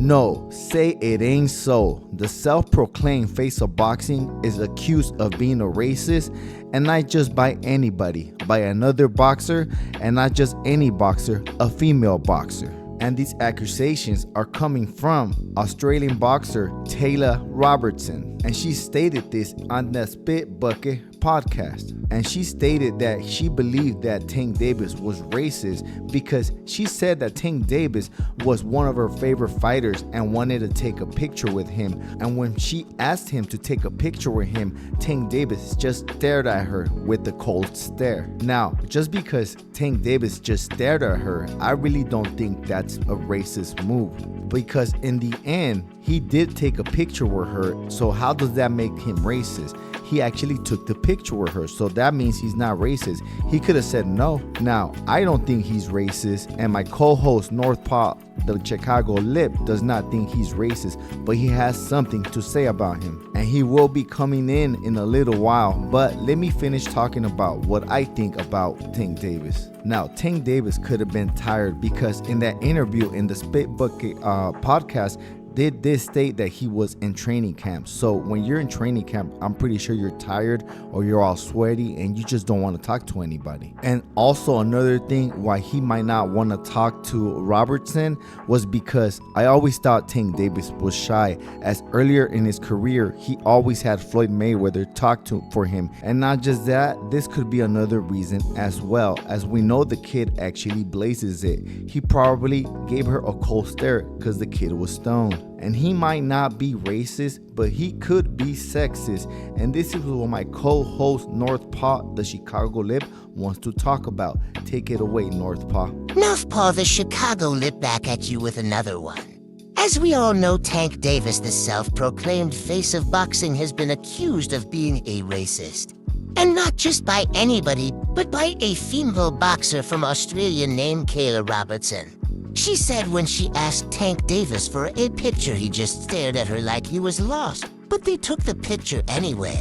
No, say it ain't so. The self-proclaimed face of boxing is accused of being a racist, and not just by anybody, by another boxer, and not just any boxer, a female boxer. And these accusations are coming from Australian boxer Taylor Robertson. And she stated this on the Spit Bucket podcast. And she stated that she believed that Tank Davis was racist because she said that Tank Davis was one of her favorite fighters and wanted to take a picture with him. And when she asked him to take a picture with him, Tank Davis just stared at her with the cold stare. Now, just because Tank Davis just stared at her, I really don't think that's a racist move, because in the end he did take a picture with her. So how does that make him racist? He actually took the picture with her, so that means he's not racist. He could have said no. Now, I don't think he's racist, and my co-host Northpaw, the Chicago Lip, does not think he's racist, but he has something to say about him, and he will be coming in a little while. But let me finish talking about what I think about Tank Davis. Now, Tank Davis could have been tired, because in that interview in the Spit Bucket podcast, they did state that he was in training camp. So when you're in training camp, I'm pretty sure you're tired or you're all sweaty and you just don't want to talk to anybody. And also another thing why he might not want to talk to Robertson was because I always thought Tank Davis was shy, as earlier in his career he always had Floyd Mayweather talk to for him. And not just that, this could be another reason as well, as we know the kid actually blazes it. He probably gave her a cold stare because the kid was stoned. And he might not be racist, but he could be sexist. And this is what my co-host Northpaw, the Chicago Lip, wants to talk about. Take it away, Northpaw. Northpaw, the Chicago Lip, back at you with another one. As we all know, Tank Davis, the self-proclaimed face of boxing, has been accused of being a racist. And not just by anybody, but by a female boxer from Australia named Taylor Robertson. She said when she asked Tank Davis for a picture, he just stared at her like he was lost. But they took the picture anyway.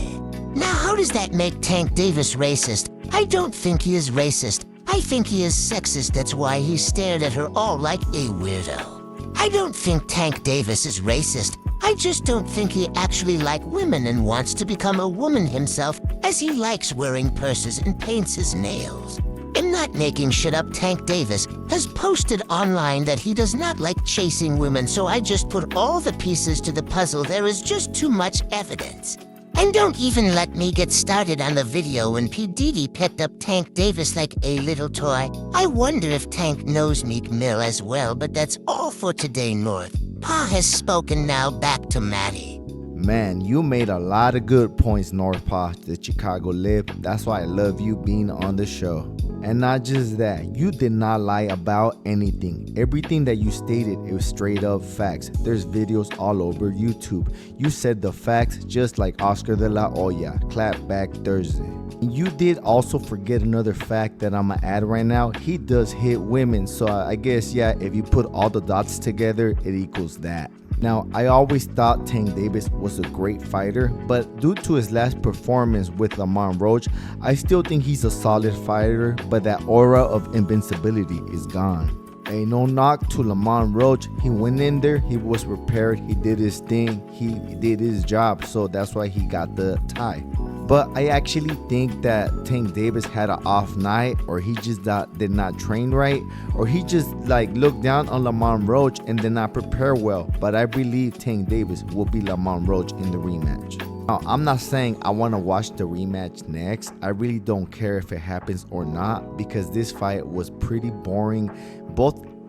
Now, how does that make Tank Davis racist? I don't think he is racist. I think he is sexist. That's why he stared at her all like a weirdo. I don't think Tank Davis is racist. I just don't think he actually likes women and wants to become a woman himself, as he likes wearing purses and paints his nails. I'm not making shit up. Tank Davis has posted online that he does not like chasing women, so I just put all the pieces to the puzzle. There is just too much evidence. And don't even let me get started on the video when P. Diddy picked up Tank Davis like a little toy. I wonder if Tank knows Meek Mill as well, but that's all for today, North. Pa has spoken. Now back to Maddie. Man, you made a lot of good points, Northpaw, the Chicago Lip. That's why I love you being on the show. And not just that, you did not lie about anything. Everything that you stated, it was straight up facts. There's videos all over YouTube. You said the facts just like Oscar de la Hoya, clap back Thursday. You did also forget another fact that I'm gonna add right now. He does hit women, so I guess, yeah, if you put all the dots together, it equals that. Now, I always thought Tank Davis was a great fighter, but due to his last performance with Lamont Roach, I still think he's a solid fighter, but that aura of invincibility is gone. Ain't no knock to Lamont Roach. He went in there, he was prepared, he did his thing, he did his job, so that's why he got the tie. But I actually think that Tank Davis had an off night, or he just did not train right, or he just looked down on Lamont Roach and did not prepare well. But I believe Tank Davis will be Lamont Roach in the rematch. Now, I'm not saying I want to watch the rematch next. I really don't care if it happens or not, because this fight was pretty boring.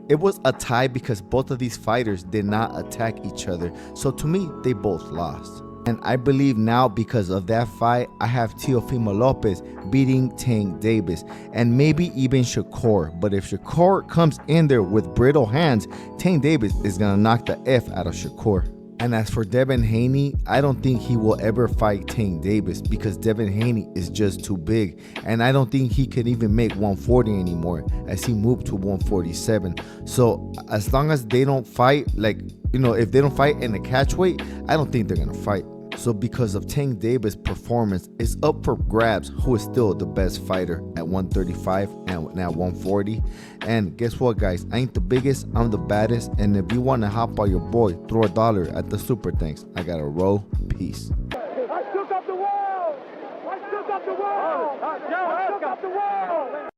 It was a tie because both of these fighters did not attack each other. So to me, they both lost. And I believe now, because of that fight, I have Teofimo Lopez beating Tank Davis, and maybe even Shakur. But if Shakur comes in there with brittle hands, Tank Davis is gonna knock the F out of Shakur. And as for Devin Haney, I don't think he will ever fight Tank Davis, because Devin Haney is just too big, and I don't think he can even make 140 anymore, as he moved to 147. So as long as they don't fight, if they don't fight in the catch weight, I don't think they're gonna fight. So because of Tank Davis' performance, it's up for grabs who is still the best fighter at 135 and now 140. And guess what, guys? I ain't the biggest, I'm the baddest. And if you want to hop on your boy, throw $1 at the super thanks. I got a roll. Peace. I shook up the world! I shook up the world! I shook up the world!